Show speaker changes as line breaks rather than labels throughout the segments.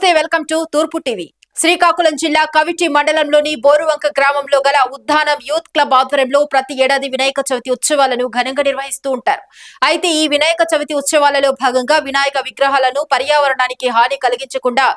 నమస్తే, welcome to తూర్పు TV. Srikakulam జిల్లా కవిటి మండలంలోని బోరువంక గ్రామంలో గల ఉద్దానం యూత్ క్లబ్ ఆధ్వర్యంలో ప్రతి ఏడాది వినాయక చవితి ఉత్సవాలను ఘనంగా నిర్వహిస్తూ ఉంటారు. అయితే ఈ వినాయక చవితి ఉత్సవాలలో భాగంగా వినాయక విగ్రహాలను పర్యావరణానికి హాని కలిగించకుండా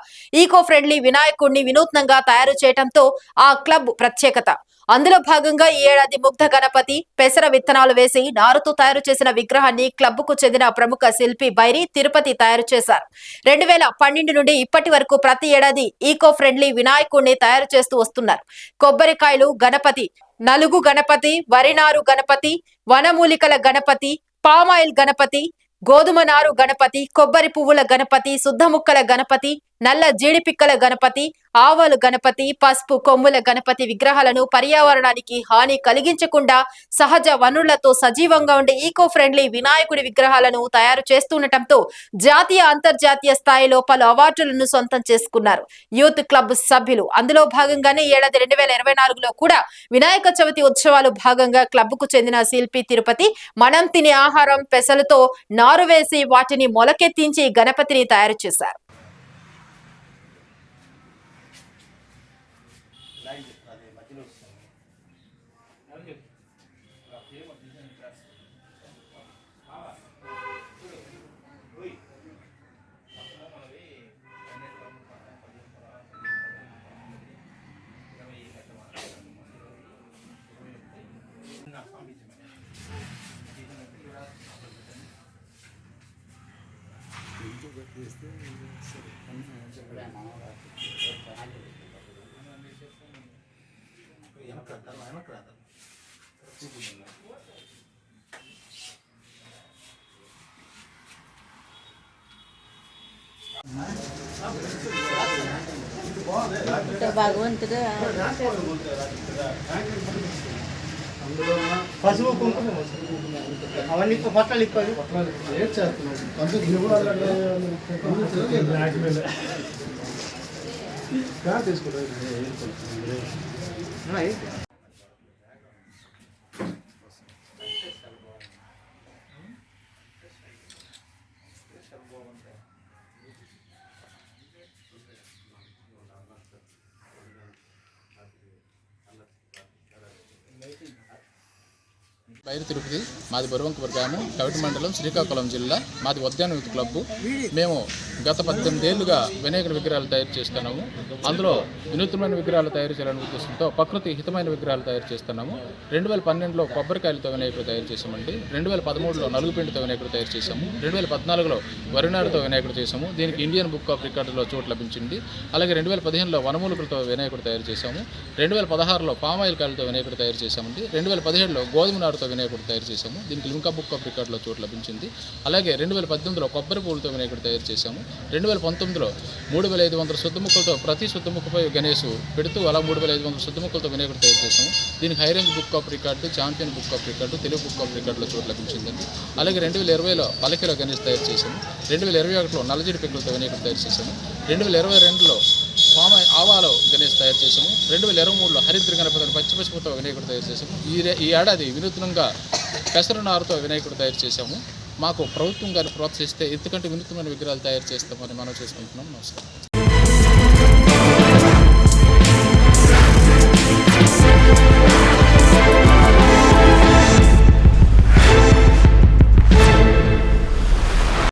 ఈకో ఫ్రెండ్లీ వినాయకుడిని వినూత్నంగా తయారు చేయడంతో ఆ క్లబ్ ప్రత్యేకత. అందులో భాగంగా ఈ ఏడాది ముగ్ధ గణపతి పెసర విత్తనాలు వేసి నారుతో తయారు చేసిన విగ్రహాన్ని క్లబ్కు చెందిన ప్రముఖ శిల్పి బైరి తిరుపతి తయారు చేశారు. 2012 నుండి ఇప్పటి వరకు ప్రతి ఏడాది ఈకో ఫ్రెండ్లీ వినాయకుడిని తయారు చేస్తూ వస్తున్నారు. కొబ్బరికాయలు గణపతి, నలుగు గణపతి, వరినారు గణపతి, వనమూలికల గణపతి, పామాయిల్ గణపతి, గోధుమ నారు గణపతి, కొబ్బరి పువ్వుల గణపతి, శుద్ధముక్కల గణపతి, నల్ల జీడిపిక్కల గణపతి, ఆవాలు గణపతి, పసుపు కొమ్ముల గణపతి విగ్రహాలను పర్యావరణానికి హాని కలిగించకుండా సహజ వనరులతో సజీవంగా ఉండే ఈకో ఫ్రెండ్లీ వినాయకుడి విగ్రహాలను తయారు చేస్తుండటంతో జాతీయ అంతర్జాతీయ స్థాయిలో పలు అవార్డులను సొంతం చేసుకున్నారు యూత్ క్లబ్ సభ్యులు. అందులో భాగంగానే ఏడాది 2024లో కూడా వినాయక చవితి ఉత్సవాలు భాగంగా క్లబ్కు చెందిన శిల్పి తిరుపతి మనం తినే ఆహారం పెసలతో నారు వేసి వాటిని మొలకెత్తించి గణపతిని తయారు చేశారు.
భగవంతుడు
పసుపు కుంకుమ అవన్నీ బట్టలు ఇప్పది
బైరి తిరుపతి, మాది బొరువంక గ్రామం, కవిటి మండలం, శ్రీకాకుళం జిల్లా. మాది ఉద్యాన యూత్ క్లబ్. మేము గత 18 ఏళ్లుగా వినాయకుడి విగ్రహాలు తయారు చేస్తున్నాము. అందులో వినూత్నమైన విగ్రహాలు తయారు చేయాలనే ఉద్దేశంతో ప్రకృతి హితమైన విగ్రహాలు తయారు చేస్తున్నాము. 2012లో కొబ్బరికాయలతో వినాయకుడు తయారు చేసామండి. 2013లో నలుగుపిండితో వినాయకుడు తయారు చేసాము. 2014లో వరినారుతో వినాయకుడు చేసాము. దీనికి ఇండియన్ బుక్ ఆఫ్ రికార్డులో చోటు లభించింది. అలాగే 2015లో వనమూలికలతో వినాయకుడు తయారు చేసాము. 2016లో పామాయిల్ కాయలతో వినాయకుడు తయారు చేసామండి. 2017లో గోధుమ నారుతో వినాయకుడు తయారు చేసాము. దీనికి లింకా బుక్ ఆఫ్ రికార్డులో చోటు లభించింది. అలాగే 2018లో కొబ్బరి పువ్వులతో వినాయకుడు తయారు చేసాము. 2019లో 3500 శుద్ధ ముక్కలతో ప్రతి శుద్ధ ముక్కపై గణేష్ పెడుతూ అలా 3500 శుద్ధ ముక్కలతో వినాయకుడు తయారు చేసాము. దీనికి high range book of record, champion book of record, Telugu book of రికార్డులో చోటు లభించిందండి. అలాగే 2020లో పలకిలో గణేష్ తయారు చేసాము. 2021లో నల్లజీడి పిక్కలతో వినాయకుడు తయారు చేసాము. 2022లో ఆవాలో గణేష్ తయారు చేసాము. 2023లో హరిద్ర గణపతిని పచ్చిపసుపుతో వినాయకుడు తయారు చేసాము. ఈ ఏడాది వినూత్నంగా పెసర నారుతో వినాయకుడు తయారు చేసాము. మాకు ప్రభుత్వం గారిని ప్రోత్సహిస్తే ఎందుకంటే వినూత్నమైన విగ్రహాలు తయారు చేస్తామని మనం చేసుకుంటున్నాం. నమస్కారం.